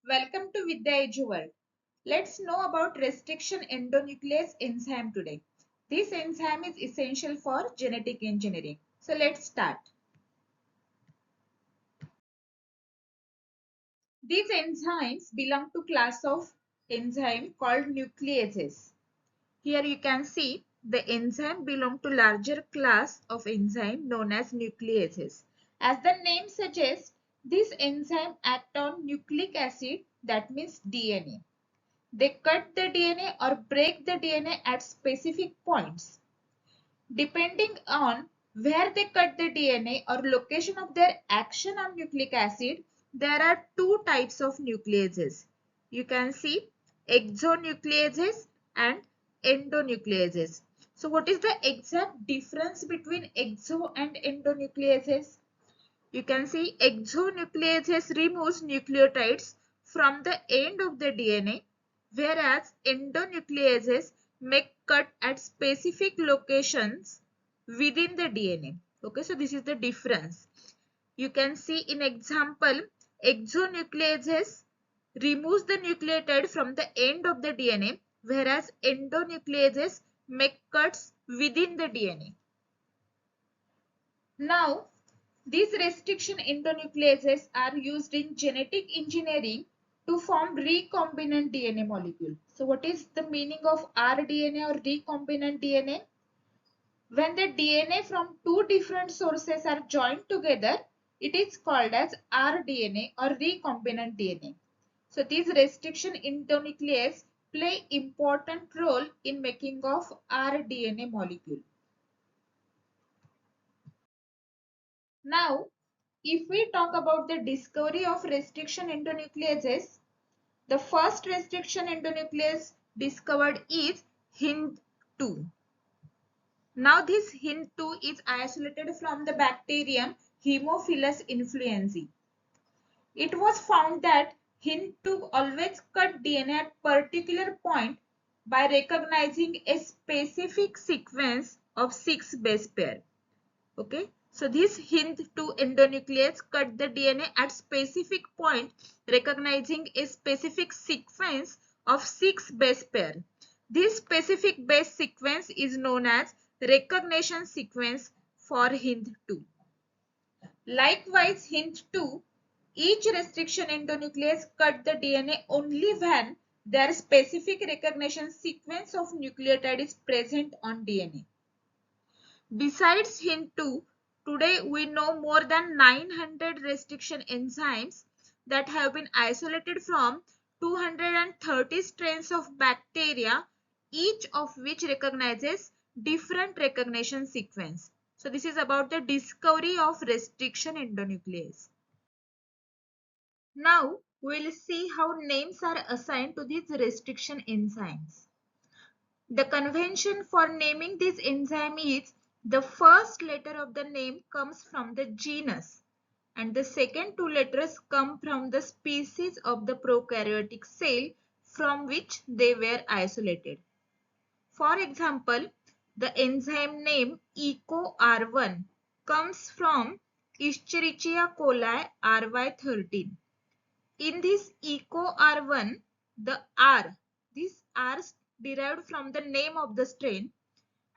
Welcome to Vidya Edu World. Let's know about restriction endonuclease enzyme today. This enzyme is essential for genetic engineering. So let's start. These enzymes belong to class of enzyme called nucleases. Here you can see the enzyme belong to larger class of enzyme known as nucleases. As the name suggests, this enzyme act on nucleic acid, that means DNA. They cut the DNA or break the DNA at specific points. Depending on where they cut the DNA or location of their action on nucleic acid, there are two types of nucleases. You can see exonucleases and endonucleases. So what is the exact difference between exo and endonucleases? You can see exonucleases removes nucleotides from the end of the DNA, whereas endonucleases make cut at specific locations within the DNA. Okay, so this is the difference. You can see in example, exonucleases removes the nucleotide from the end of the DNA, whereas endonucleases make cuts within the DNA. Now, these restriction endonucleases are used in genetic engineering to form recombinant DNA molecule. So what is the meaning of rDNA or recombinant DNA? When the DNA from two different sources are joined together, it is called as rDNA or recombinant DNA. So these restriction endonucleases play important role in making of rDNA molecule. Now, if we talk about the discovery of restriction endonucleases, the first restriction endonuclease discovered is Hind2. Now this Hind2 is isolated from the bacterium Haemophilus influenzae. It was found that Hind2 always cut DNA at particular point by recognizing a specific sequence of 6 base pair. Okay, so this Hind2 endonuclease cut the DNA at specific point, recognizing a specific sequence of 6 base pair. This specific base sequence is known as recognition sequence for Hind2. Likewise, Hind2, each restriction endonuclease cut the DNA only when their specific recognition sequence of nucleotide is present on DNA. Besides Hind2, today we know more than 900 restriction enzymes that have been isolated from 230 strains of bacteria, each of which recognizes different recognition sequence. So this is about the discovery of restriction endonuclease. Now we will see how names are assigned to these restriction enzymes. The convention for naming this enzyme is the first letter of the name comes from the genus and the second two letters come from the species of the prokaryotic cell from which they were isolated. For example, the enzyme name EcoR1 comes from Escherichia coli RY13. In this EcoR1, the R, this R derived from the name of the strain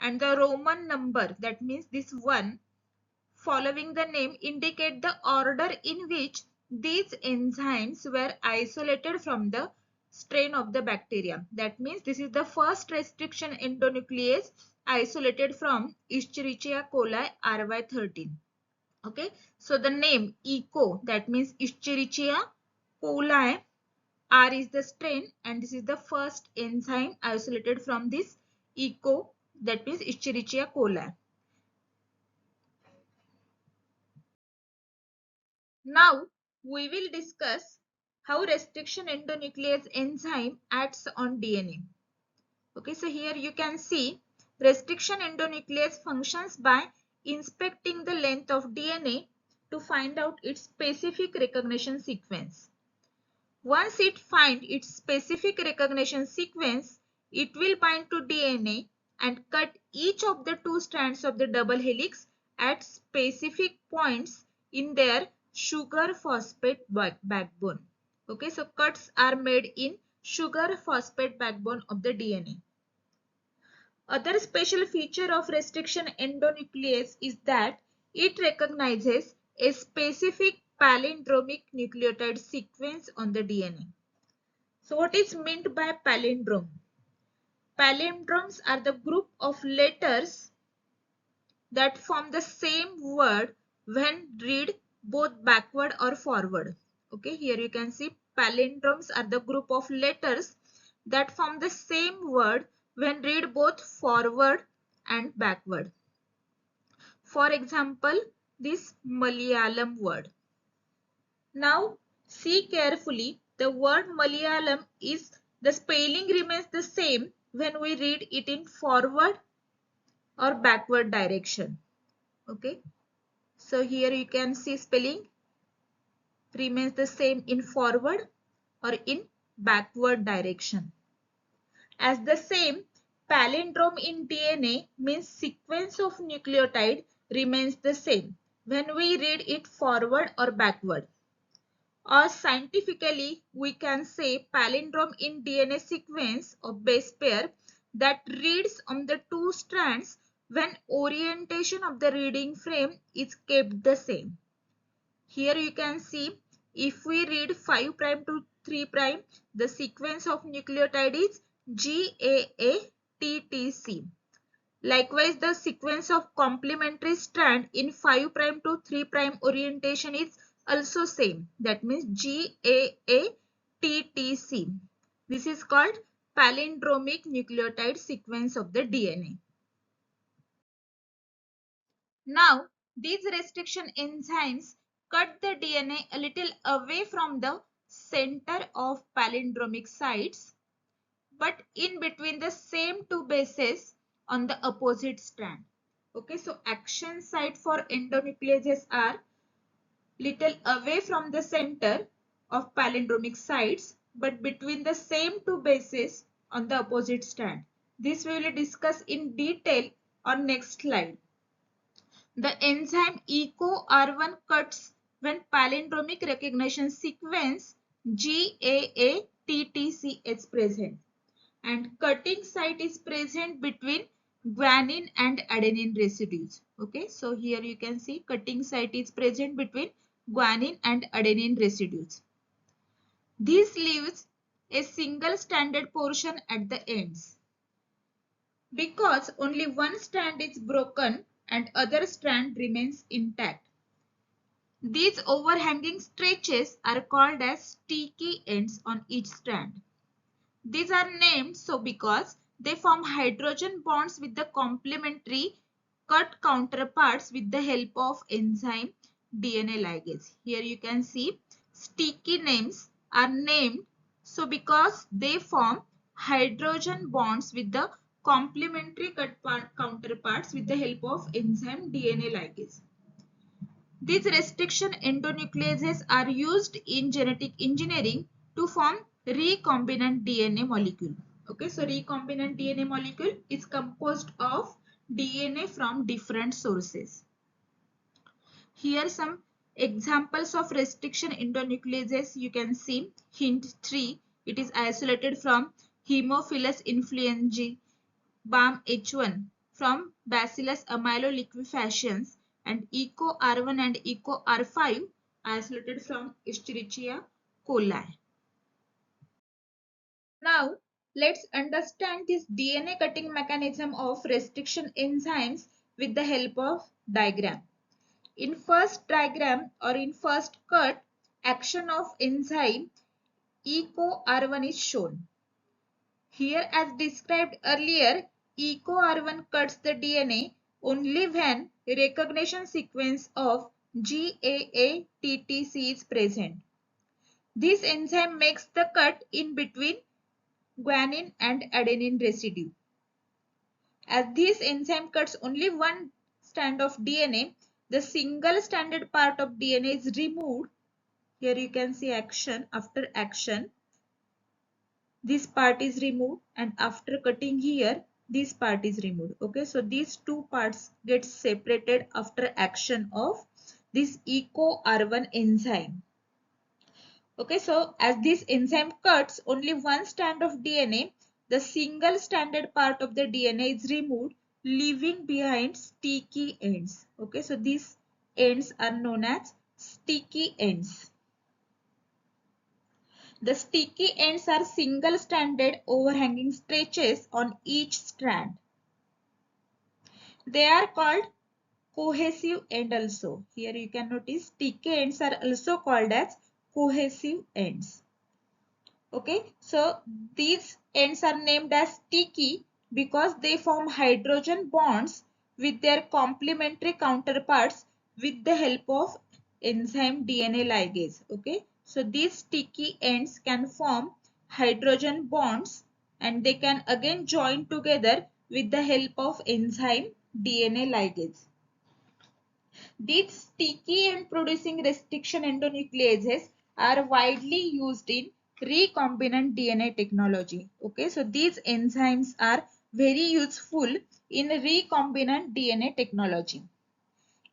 and the Roman number, that means this 1 following the name, indicate the order in which these enzymes were isolated from the strain of the bacteria. That means this is the first restriction endonuclease isolated from Escherichia coli RY13. Okay, so the name Eco, that means Escherichia coli, R is the strain and this is the first enzyme isolated from this Eco, that means Escherichia coli. Now we will discuss how restriction endonuclease enzyme acts on DNA. Okay, so here you can see restriction endonuclease functions by inspecting the length of DNA to find out its specific recognition sequence. Once it finds its specific recognition sequence, it will bind to DNA and cut each of the two strands of the double helix at specific points in their sugar phosphate backbone. Okay, so cuts are made in sugar phosphate backbone of the DNA. Other special feature of restriction endonuclease is that it recognizes a specific palindromic nucleotide sequence on the DNA. So what is meant by palindrome? Palindromes are the group of letters that form the same word when read both backward or forward. Okay, here you can see palindromes are the group of letters that form the same word when read both forward and backward. For example, this Malayalam word. Now see carefully, the word Malayalam is the spelling remains the same when we read it in forward or backward direction. Okay, so here you can see spelling remains the same in forward or in backward direction. As the same, palindrome in DNA means sequence of nucleotide remains the same when we read it forward or backward. Or scientifically, we can say palindrome in DNA sequence of base pair that reads on the two strands when orientation of the reading frame is kept the same. Here you can see if we read 5' to 3', the sequence of nucleotide is GAATTC. Likewise, the sequence of complementary strand in 5' to 3' orientation is also same. That means GAATTC. This is called palindromic nucleotide sequence of the DNA. Now, these restriction enzymes cut the DNA a little away from the center of palindromic sites, but in between the same two bases on the opposite strand. Okay, so action site for endonucleases are little away from the center of palindromic sites, but between the same two bases on the opposite strand. This we will discuss in detail on next slide. The enzyme EcoR1 cuts when palindromic recognition sequence GAATTC is present, and cutting site is present between guanine and adenine residues. Okay, so here you can see cutting site is present between guanine and adenine residues. This leaves a single stranded portion at the ends. Because only one strand is broken and other strand remains intact. These overhanging stretches are called as sticky ends on each strand. These are named so because they form hydrogen bonds with the complementary cut counterparts with the help of enzyme DNA ligase. Here you can see sticky names are named so because they form hydrogen bonds with the complementary counterparts with the help of enzyme DNA ligase. These restriction endonucleases are used in genetic engineering to form recombinant DNA molecule. Okay, so recombinant DNA molecule is composed of DNA from different sources. Here some examples of restriction endonucleases you can see. Hint 3, it is isolated from Haemophilus influenzae, BAM H1 from Bacillus amyloliquefaciens, and EcoR1 and EcoR5 isolated from Escherichia coli. Now, let's understand this DNA cutting mechanism of restriction enzymes with the help of diagram. In first diagram or in first cut, action of enzyme EcoR1 is shown. Here as described earlier, EcoR1 cuts the DNA only when recognition sequence of GAATTC is present. This enzyme makes the cut in between guanine and adenine residue. As this enzyme cuts only one strand of DNA, the single stranded part of DNA is removed. Here you can see action after action. This part is removed, and after cutting here, this part is removed. Okay, so these two parts get separated after action of this EcoR1 enzyme. Okay, so as this enzyme cuts only one strand of DNA, the single stranded part of the DNA is removed, leaving behind sticky ends. Okay, so these ends are known as sticky ends. The sticky ends are single stranded overhanging stretches on each strand. They are called cohesive end also. Here you can notice sticky ends are also called as cohesive ends. Okay, so these ends are named as sticky because they form hydrogen bonds with their complementary counterparts with the help of enzyme DNA ligase. Okay, so these sticky ends can form hydrogen bonds and they can again join together with the help of enzyme DNA ligase. These sticky and producing restriction endonucleases are widely used in recombinant DNA technology. Okay, so these enzymes are very useful in recombinant DNA technology.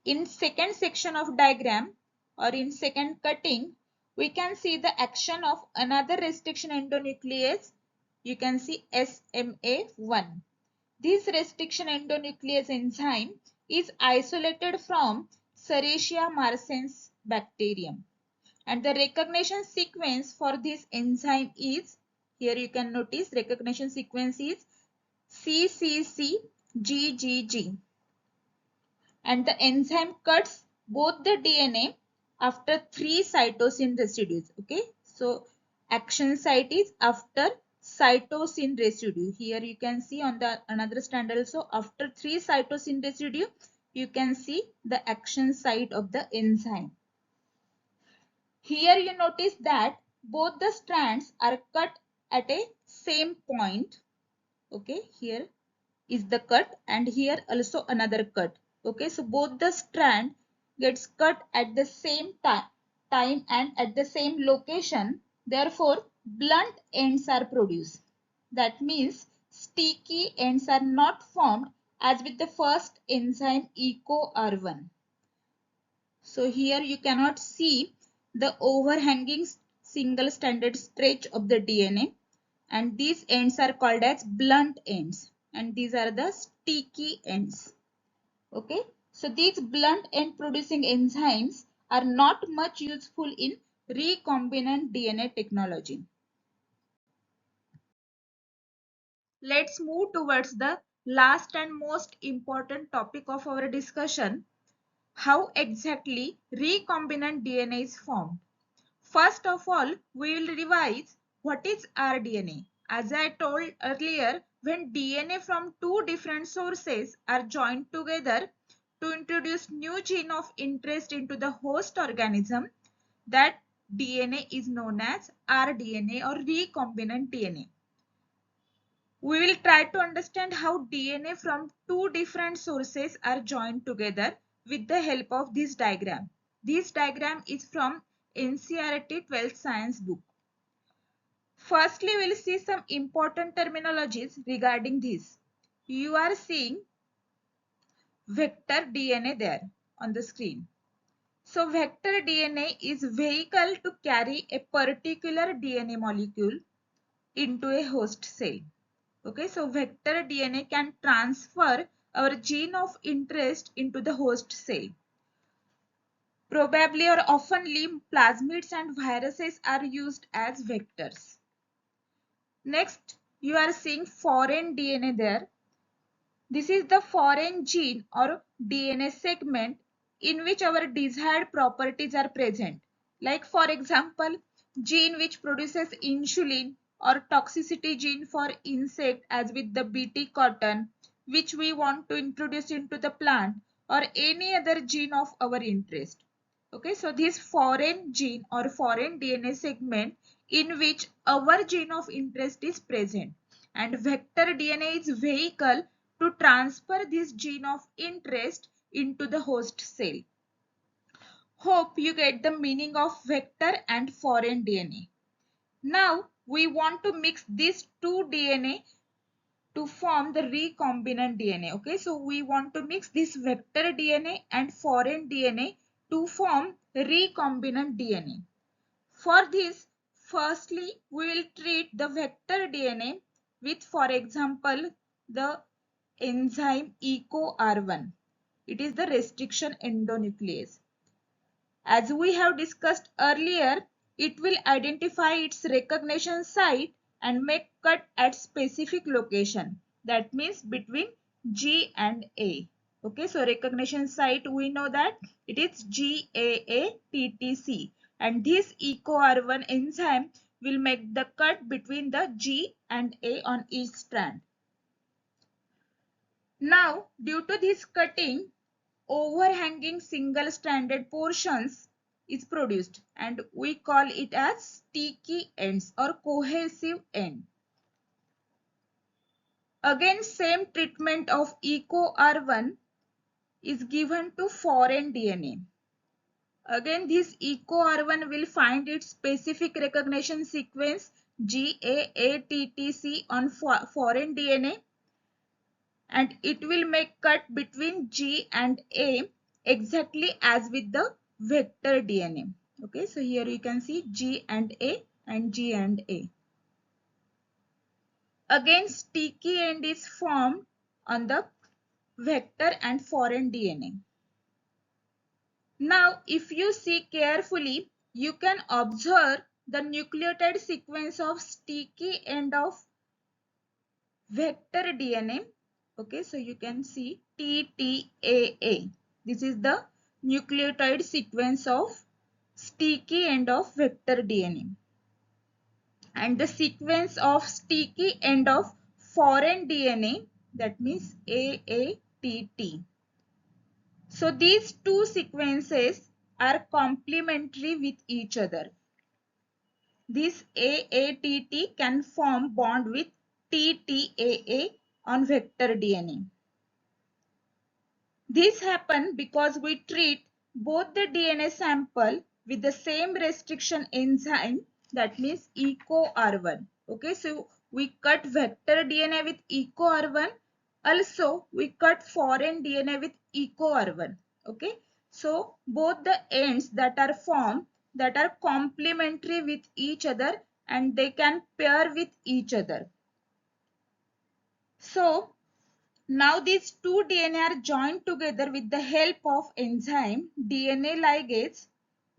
In second section of diagram or in second cutting, we can see the action of another restriction endonuclease. You can see SMA1. This restriction endonuclease enzyme is isolated from Serratia marcescens bacterium and the recognition sequence for this enzyme is, here you can notice recognition sequence is CCCGGG and the enzyme cuts both the DNA after 3 cytosine residues. Okay, so action site is after cytosine residue. Here you can see on the another strand also after 3 cytosine residue you can see the action site of the enzyme. Here you notice that both the strands are cut at a same point. Okay, here is the cut and here also another cut. Okay, so both the strand gets cut at the same time and at the same location. Therefore, blunt ends are produced. That means sticky ends are not formed as with the first enzyme EcoR1. So here you cannot see the overhanging single stranded stretch of the DNA and these ends are called as blunt ends and these are the sticky ends. Okay, so these blunt end producing enzymes are not much useful in recombinant DNA technology. Let's move towards the last and most important topic of our discussion. How exactly recombinant DNA is formed. First of all, we will revise what is rDNA. As I told earlier, when DNA from two different sources are joined together to introduce new gene of interest into the host organism, that DNA is known as rDNA or recombinant DNA. We will try to understand how DNA from two different sources are joined together with the help of this diagram. This diagram is from NCERT 12th Science book. Firstly, we will see some important terminologies regarding this. You are seeing vector DNA there on the screen. So vector DNA is vehicle to carry a particular DNA molecule into a host cell. Okay, so vector DNA can transfer our gene of interest into the host cell. Probably or oftenly plasmids and viruses are used as vectors. Next, you are seeing foreign DNA there. This is the foreign gene or DNA segment in which our desired properties are present. Like for example, gene which produces insulin or toxicity gene for insect as with the Bt cotton which we want to introduce into the plant or any other gene of our interest. Okay, so this foreign gene or foreign DNA segment in which our gene of interest is present and vector DNA is vehicle to transfer this gene of interest into the host cell. Hope you get the meaning of vector and foreign DNA. Now we want to mix these two DNA to form the recombinant DNA. Okay, so we want to mix this vector DNA and foreign DNA to form recombinant DNA. For this, firstly, we will treat the vector DNA with, for example, the enzyme EcoR1. It is the restriction endonuclease. As we have discussed earlier, it will identify its recognition site and make cut at specific location. That means between G and A. Okay, so recognition site, we know that it is GAATTC, and this EcoR1 enzyme will make the cut between the G and A on each strand. Now, due to this cutting, overhanging single-stranded portions is produced, and we call it as sticky ends or cohesive end. Again, same treatment of EcoR1 is given to foreign DNA. Again, this EcoR1 will find its specific recognition sequence GAATTC on foreign DNA, and it will make cut between G and A exactly as with the vector DNA. Okay, so here you can see G and A and G and A. Again, sticky end is formed on the vector and foreign DNA. Now, if you see carefully, you can observe the nucleotide sequence of sticky end of vector DNA. Okay, so you can see TTAA. This is the nucleotide sequence of sticky end of vector DNA. And the sequence of sticky end of foreign DNA, that means AATT. So these two sequences are complementary with each other. This AATT can form bond with TTAA on vector DNA. This happens because we treat both the DNA sample with the same restriction enzyme, that means EcoR1. Okay, so we cut vector DNA with EcoR1. Also, we cut foreign DNA with EcoR1. Okay, so both the ends that are formed that are complementary with each other and they can pair with each other. So now these two DNA are joined together with the help of enzyme DNA ligase,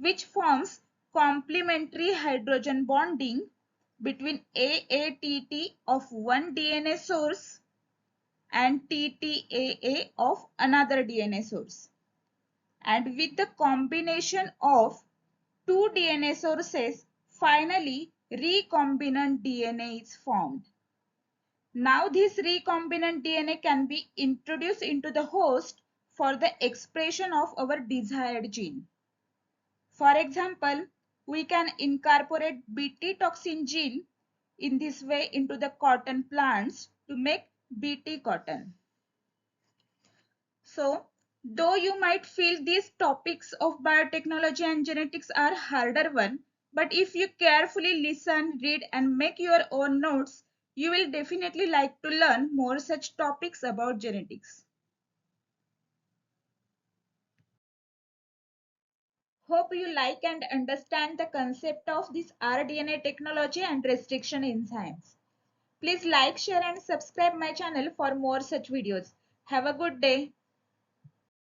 which forms complementary hydrogen bonding between AATT of one DNA source and TTAA of another DNA source. And with the combination of two DNA sources, finally recombinant DNA is formed. Now this recombinant DNA can be introduced into the host for the expression of our desired gene. For example, we can incorporate Bt toxin gene in this way into the cotton plants to make Bt cotton. So, though you might feel these topics of biotechnology and genetics are harder one, but if you carefully listen, read and make your own notes, you will definitely like to learn more such topics about genetics. Hope you like and understand the concept of this rDNA technology and restriction enzymes. Please like, share and subscribe my channel for more such videos. Have a good day.